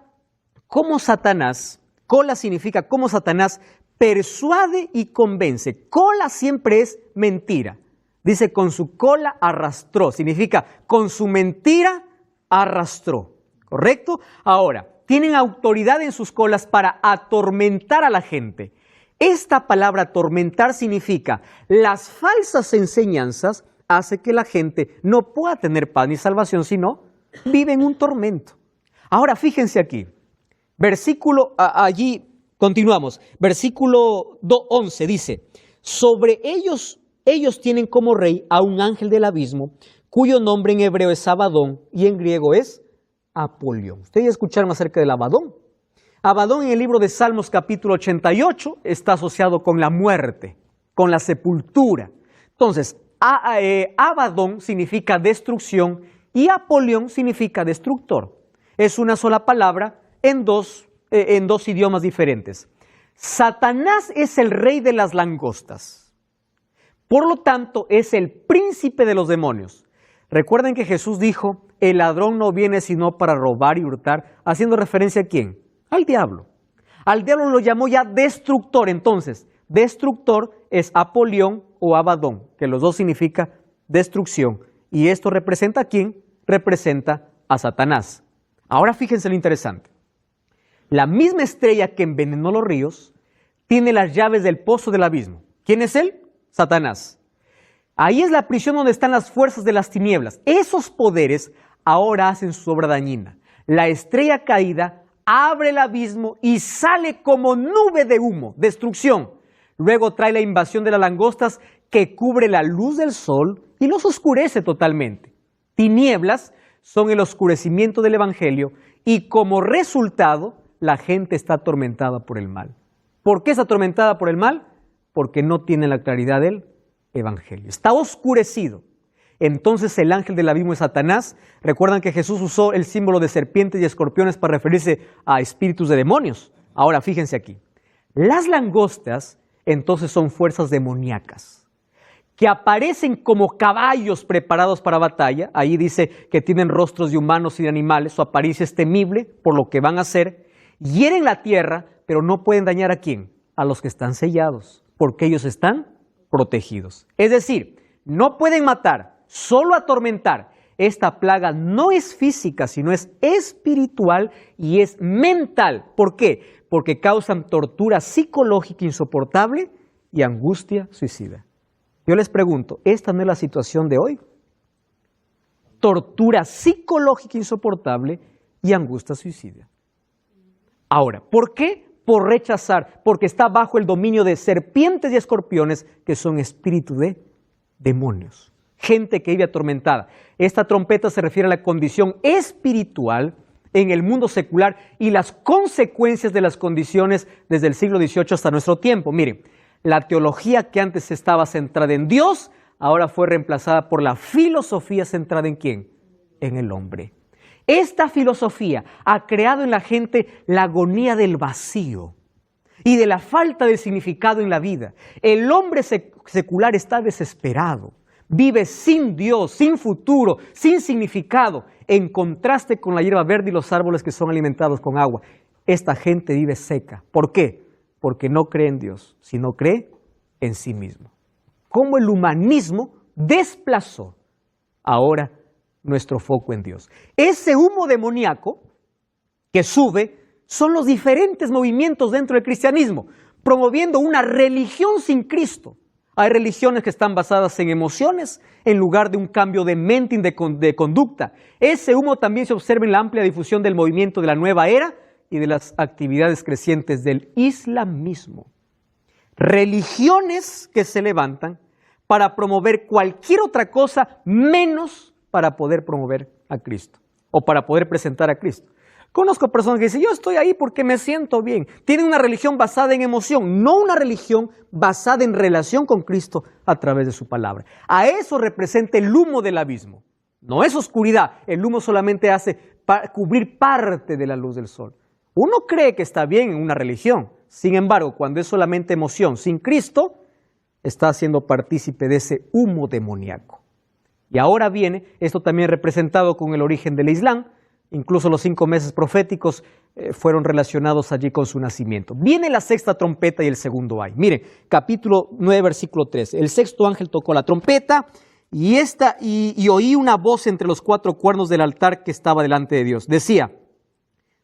cómo Satanás, cola significa cómo Satanás persuade y convence. Cola siempre es mentira. Dice, con su cola arrastró, significa con su mentira arrastró, ¿correcto? Ahora, tienen autoridad en sus colas para atormentar a la gente. Esta palabra atormentar significa las falsas enseñanzas hace que la gente no pueda tener paz ni salvación, sino vive en un tormento. Ahora, fíjense aquí, versículo, allí continuamos, versículo 11 dice, sobre ellos tienen como rey a un ángel del abismo, cuyo nombre en hebreo es Abadón y en griego es Apolión. Ustedes ya escucharon acerca del Abadón. Abadón en el libro de Salmos capítulo 88 está asociado con la muerte, con la sepultura. Entonces, Abadón significa destrucción y Apolión significa destructor. Es una sola palabra en dos idiomas diferentes. Satanás es el rey de las langostas. Por lo tanto, es el príncipe de los demonios. Recuerden que Jesús dijo, el ladrón no viene sino para robar y hurtar, haciendo referencia ¿a quién? Al diablo. Al diablo lo llamó ya destructor. Entonces, destructor es Apolión o Abadón, que los dos significa destrucción. ¿Y esto representa a quién? Representa a Satanás. Ahora fíjense lo interesante. La misma estrella que envenenó los ríos tiene las llaves del pozo del abismo. ¿Quién es él? Satanás. Ahí es la prisión donde están las fuerzas de las tinieblas. Esos poderes ahora hacen su obra dañina. La estrella caída abre el abismo y sale como nube de humo, destrucción. Luego trae la invasión de las langostas que cubre la luz del sol y los oscurece totalmente. Tinieblas son el oscurecimiento del evangelio y como resultado la gente está atormentada por el mal. ¿Por qué es atormentada por el mal? Porque no tiene la claridad del evangelio. Está oscurecido. Entonces el ángel del abismo es Satanás. Recuerdan que Jesús usó el símbolo de serpientes y escorpiones para referirse a espíritus de demonios. Ahora fíjense aquí. Las langostas entonces son fuerzas demoníacas que aparecen como caballos preparados para batalla. Ahí dice que tienen rostros de humanos y de animales. Su apariencia es temible por lo que van a hacer. Hieren la tierra, pero no pueden dañar ¿a quién? A los que están sellados, porque ellos están protegidos. Es decir, no pueden matar, solo atormentar. Esta plaga no es física, sino es espiritual y es mental. ¿Por qué? Porque causan tortura psicológica insoportable y angustia suicida. Yo les pregunto, ¿esta no es la situación de hoy? Tortura psicológica insoportable y angustia suicida. Ahora, ¿por qué? Por rechazar, porque está bajo el dominio de serpientes y escorpiones que son espíritus de demonios. Gente que vive atormentada. Esta trompeta se refiere a la condición espiritual en el mundo secular y las consecuencias de las condiciones desde el siglo XVIII hasta nuestro tiempo. Miren, la teología que antes estaba centrada en Dios, ahora fue reemplazada por la filosofía centrada ¿en quién? En el hombre. Esta filosofía ha creado en la gente la agonía del vacío y de la falta de significado en la vida. El hombre secular está desesperado, vive sin Dios, sin futuro, sin significado, en contraste con la hierba verde y los árboles que son alimentados con agua. Esta gente vive seca. ¿Por qué? Porque no cree en Dios, sino cree en sí mismo. Cómo el humanismo desplazó ahora nuestro foco en Dios. Ese humo demoníaco que sube son los diferentes movimientos dentro del cristianismo, promoviendo una religión sin Cristo. Hay religiones que están basadas en emociones en lugar de un cambio de mente y de conducta. Ese humo también se observa en la amplia difusión del movimiento de la nueva era y de las actividades crecientes del islamismo. Religiones que se levantan para promover cualquier otra cosa menos para poder promover a Cristo o para poder presentar a Cristo. Conozco personas que dicen, yo estoy ahí porque me siento bien. Tienen una religión basada en emoción, no una religión basada en relación con Cristo a través de su palabra. A eso representa el humo del abismo. No es oscuridad, el humo solamente hace cubrir parte de la luz del sol. Uno cree que está bien en una religión, sin embargo, cuando es solamente emoción sin Cristo, está siendo partícipe de ese humo demoníaco. Y ahora viene, esto también representado con el origen del Islam, incluso los 5 meses proféticos fueron relacionados allí con su nacimiento. Viene la sexta trompeta y el segundo ay. Miren, capítulo 9, versículo 13. El sexto ángel tocó la trompeta y oí una voz entre los 4 cuernos del altar que estaba delante de Dios. Decía,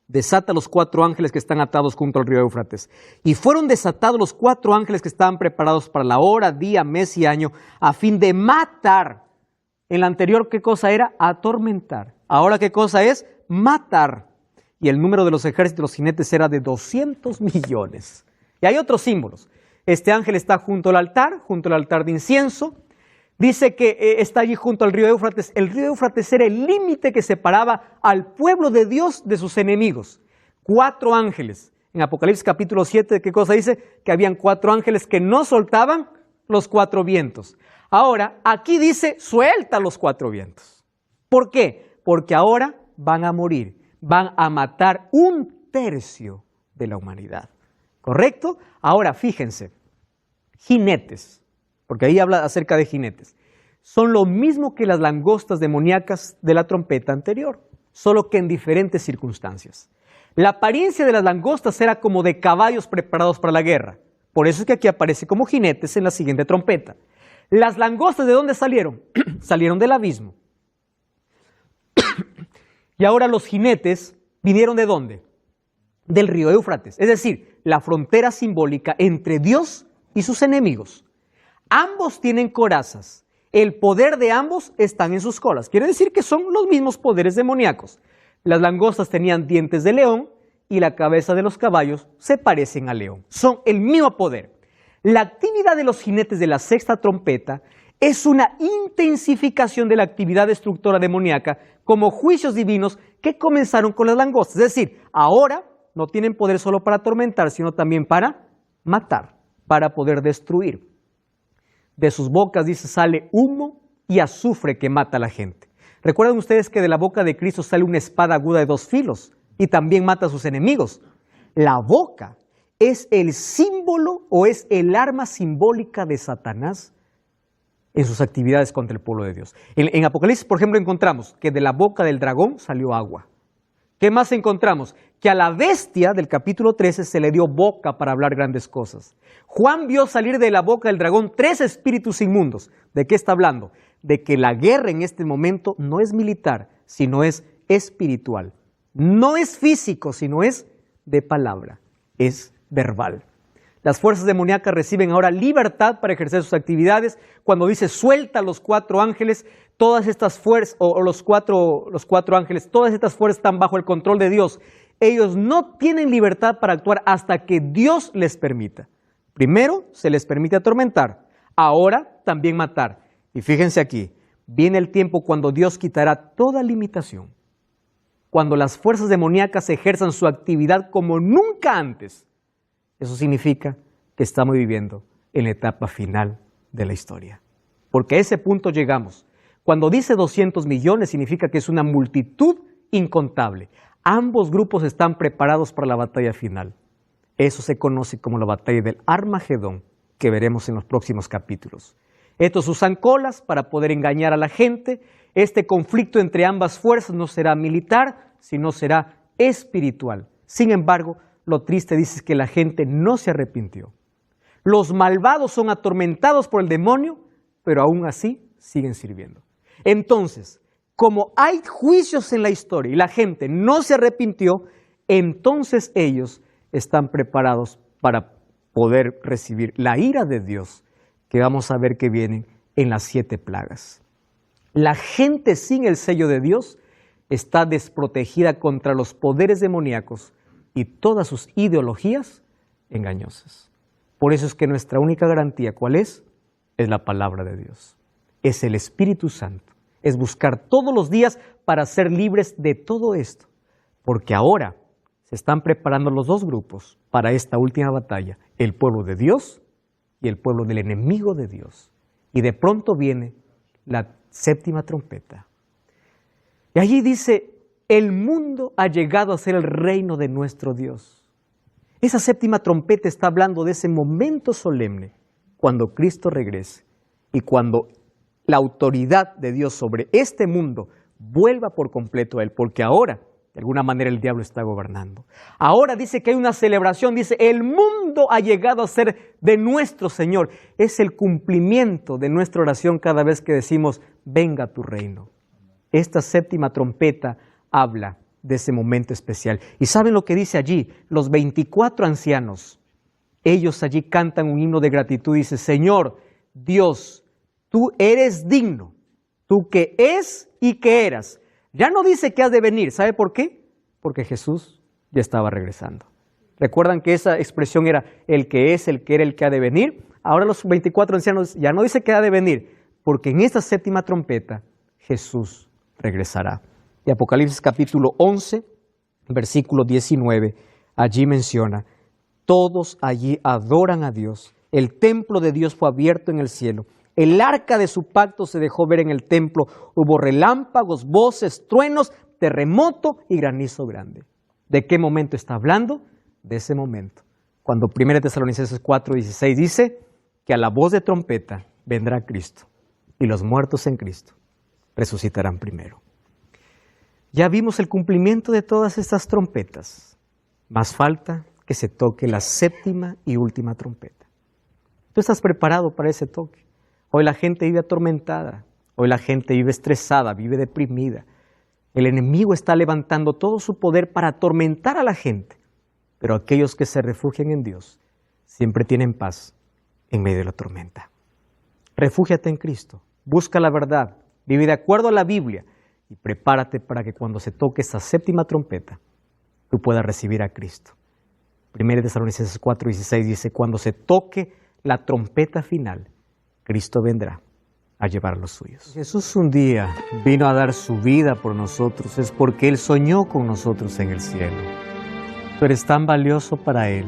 desata los 4 ángeles que están atados junto al río Éufrates. Y fueron desatados los 4 ángeles que estaban preparados para la hora, día, mes y año, a fin de matar. En la anterior, ¿qué cosa era? Atormentar. Ahora, ¿qué cosa es? Matar. Y el número de los ejércitos de los jinetes era de 200 millones. Y hay otros símbolos. Este ángel está junto al altar de incienso. Dice que está allí junto al río Éufrates. El río Éufrates era el límite que separaba al pueblo de Dios de sus enemigos. 4 ángeles. En Apocalipsis capítulo 7, ¿qué cosa dice? Que habían 4 ángeles que no soltaban los 4 vientos. Ahora, aquí dice, suelta los 4 vientos. ¿Por qué? Porque ahora van a morir, van a matar 1/3 de la humanidad. ¿Correcto? Ahora, fíjense, jinetes, porque ahí habla acerca de jinetes, son lo mismo que las langostas demoníacas de la trompeta anterior, solo que en diferentes circunstancias. La apariencia de las langostas era como de caballos preparados para la guerra, por eso es que aquí aparece como jinetes en la siguiente trompeta. Las langostas, ¿de dónde salieron? Salieron del abismo. Y ahora los jinetes vinieron ¿de dónde? Del río Éufrates, es decir, la frontera simbólica entre Dios y sus enemigos. Ambos tienen corazas, el poder de ambos están en sus colas, quiere decir que son los mismos poderes demoníacos. Las langostas tenían dientes de león y la cabeza de los caballos se parecen al león, son el mismo poder. La actividad de los jinetes de la sexta trompeta es una intensificación de la actividad destructora demoníaca como juicios divinos que comenzaron con las langostas. Es decir, ahora no tienen poder solo para atormentar, sino también para matar, para poder destruir. De sus bocas, dice, sale humo y azufre que mata a la gente. Recuerden ustedes que de la boca de Cristo sale una espada aguda de 2 filos y también mata a sus enemigos. La boca es el símbolo o es el arma simbólica de Satanás en sus actividades contra el pueblo de Dios. En Apocalipsis, por ejemplo, encontramos que de la boca del dragón salió agua. ¿Qué más encontramos? Que a la bestia del capítulo 13 se le dio boca para hablar grandes cosas. Juan vio salir de la boca del dragón 3 espíritus inmundos. ¿De qué está hablando? De que la guerra en este momento no es militar, sino es espiritual. No es físico, sino es de palabra, es verbal. Las fuerzas demoníacas reciben ahora libertad para ejercer sus actividades. Cuando dice suelta los 4 ángeles, todas estas fuerzas, o los cuatro ángeles, todas estas fuerzas están bajo el control de Dios. Ellos no tienen libertad para actuar hasta que Dios les permita. Primero se les permite atormentar, ahora también matar. Y fíjense aquí, viene el tiempo cuando Dios quitará toda limitación. Cuando las fuerzas demoníacas ejerzan su actividad como nunca antes. Eso significa que estamos viviendo en la etapa final de la historia. porque a ese punto llegamos. Cuando dice 200 millones significa que es una multitud incontable. Ambos grupos están preparados para la batalla final. Eso se conoce como la batalla del Armagedón, que veremos en los próximos capítulos. Estos usan colas para poder engañar a la gente. Este conflicto entre ambas fuerzas no será militar, sino será espiritual. Sin embargo, lo triste dice que la gente no se arrepintió. Los malvados son atormentados por el demonio, pero aún así siguen sirviendo. Entonces, como hay juicios en la historia y la gente no se arrepintió, entonces ellos están preparados para poder recibir la ira de Dios, que vamos a ver que vienen en las 7 plagas. La gente sin el sello de Dios está desprotegida contra los poderes demoníacos y todas sus ideologías engañosas. Por eso es que nuestra única garantía, ¿cuál es? Es la palabra de Dios. Es el Espíritu Santo. Es buscar todos los días para ser libres de todo esto. Porque ahora se están preparando los dos grupos para esta última batalla. El pueblo de Dios y el pueblo del enemigo de Dios. Y de pronto viene la 7ª trompeta. Y allí dice, el mundo ha llegado a ser el reino de nuestro Dios. Esa 7ª trompeta está hablando de ese momento solemne, cuando Cristo regrese y cuando la autoridad de Dios sobre este mundo vuelva por completo a Él, porque ahora, de alguna manera, el diablo está gobernando. Ahora dice que hay una celebración, dice, el mundo ha llegado a ser de nuestro Señor. Es el cumplimiento de nuestra oración cada vez que decimos, venga tu reino. Esta 7ª trompeta habla de ese momento especial. ¿Y saben lo que dice allí? Los 24 ancianos, ellos allí cantan un himno de gratitud y dice, Señor, Dios, tú eres digno, tú que es y que eras. Ya no dice que has de venir, ¿sabe por qué? Porque Jesús ya estaba regresando. ¿Recuerdan que esa expresión era el que es, el que era, el que ha de venir? Ahora los 24 ancianos ya no dice que ha de venir, porque en esta 7ª trompeta Jesús regresará. Y Apocalipsis capítulo 11, versículo 19, allí menciona, todos allí adoran a Dios, el templo de Dios fue abierto en el cielo, el arca de su pacto se dejó ver en el templo, hubo relámpagos, voces, truenos, terremoto y granizo grande. ¿De qué momento está hablando? De ese momento, cuando 1 Tesalonicenses 4:16 dice que a la voz de trompeta vendrá Cristo y los muertos en Cristo resucitarán primero. Ya vimos el cumplimiento de todas estas trompetas. Más falta que se toque la 7ª y última trompeta. ¿Tú estás preparado para ese toque? Hoy la gente vive atormentada, hoy la gente vive estresada, vive deprimida. El enemigo está levantando todo su poder para atormentar a la gente, pero aquellos que se refugian en Dios siempre tienen paz en medio de la tormenta. Refúgiate en Cristo, busca la verdad, vive de acuerdo a la Biblia y prepárate para que cuando se toque esa 7ª trompeta, tú puedas recibir a Cristo. 1 Tesalonicenses 4:16 dice, cuando se toque la trompeta final, Cristo vendrá a llevar los suyos. Jesús un día vino a dar su vida por nosotros, es porque Él soñó con nosotros en el cielo. Tú eres tan valioso para Él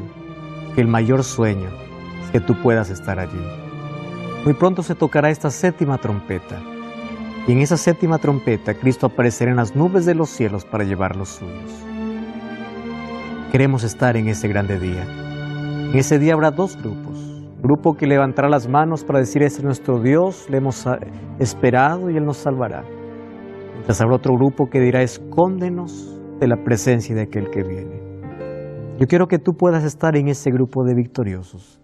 que el mayor sueño es que tú puedas estar allí. Muy pronto se tocará esta 7ª trompeta. Y en esa 7ª trompeta, Cristo aparecerá en las nubes de los cielos para llevar los suyos. Queremos estar en ese grande día. En ese día habrá dos grupos. Grupo que levantará las manos para decir, este es nuestro Dios, le hemos esperado y Él nos salvará. Mientras habrá otro grupo que dirá, escóndenos de la presencia de aquel que viene. Yo quiero que tú puedas estar en ese grupo de victoriosos,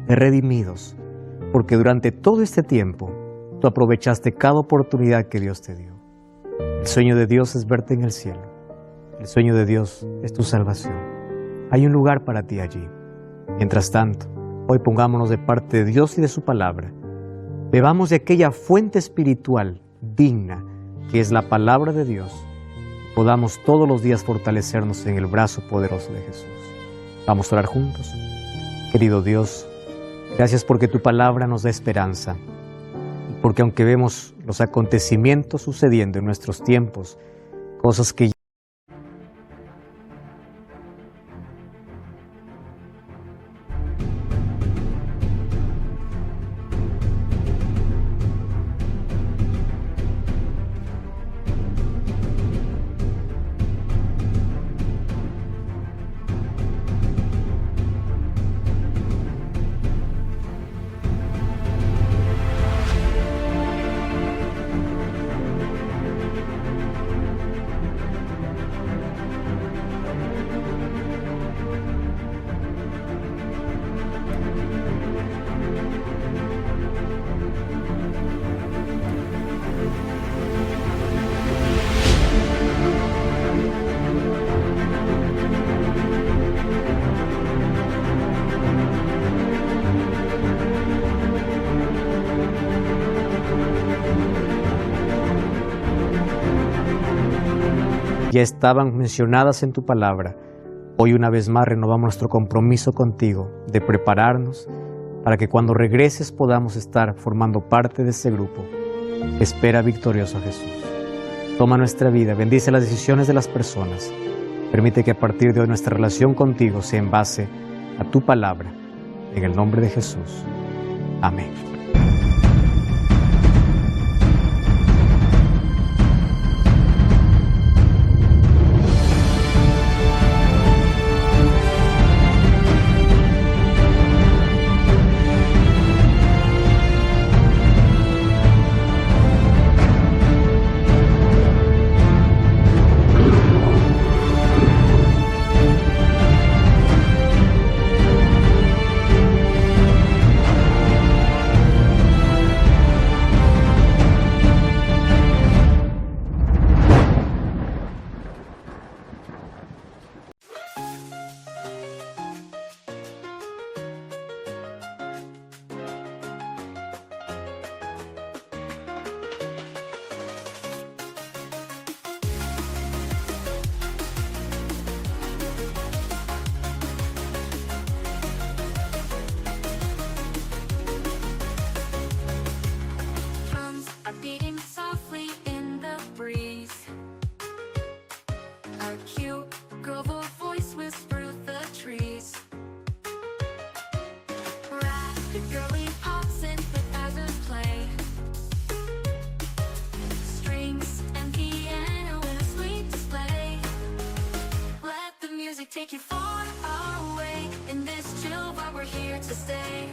de redimidos, porque durante todo este tiempo, tú aprovechaste cada oportunidad que Dios te dio. El sueño de Dios es verte en el cielo. El sueño de Dios es tu salvación. Hay un lugar para ti allí. Mientras tanto, hoy pongámonos de parte de Dios y de su palabra. Bebamos de aquella fuente espiritual digna que es la palabra de Dios. Podamos todos los días fortalecernos en el brazo poderoso de Jesús. Vamos a orar juntos. Querido Dios, gracias porque tu palabra nos da esperanza. Porque aunque vemos los acontecimientos sucediendo en nuestros tiempos, cosas que ya estaban mencionadas en tu palabra. Hoy una vez más renovamos nuestro compromiso contigo de prepararnos para que cuando regreses podamos estar formando parte de ese grupo. Espera victorioso a Jesús. Toma nuestra vida, bendice las decisiones de las personas. Permite que a partir de hoy nuestra relación contigo sea en base a tu palabra. En el nombre de Jesús. Amén. Beating softly in the breeze. A cute girl voice whispers through the trees. Rapid girly pops and synthesizers play. Strings and piano in a sweet display. Let the music take you far away. In this chill vibe we're here to stay.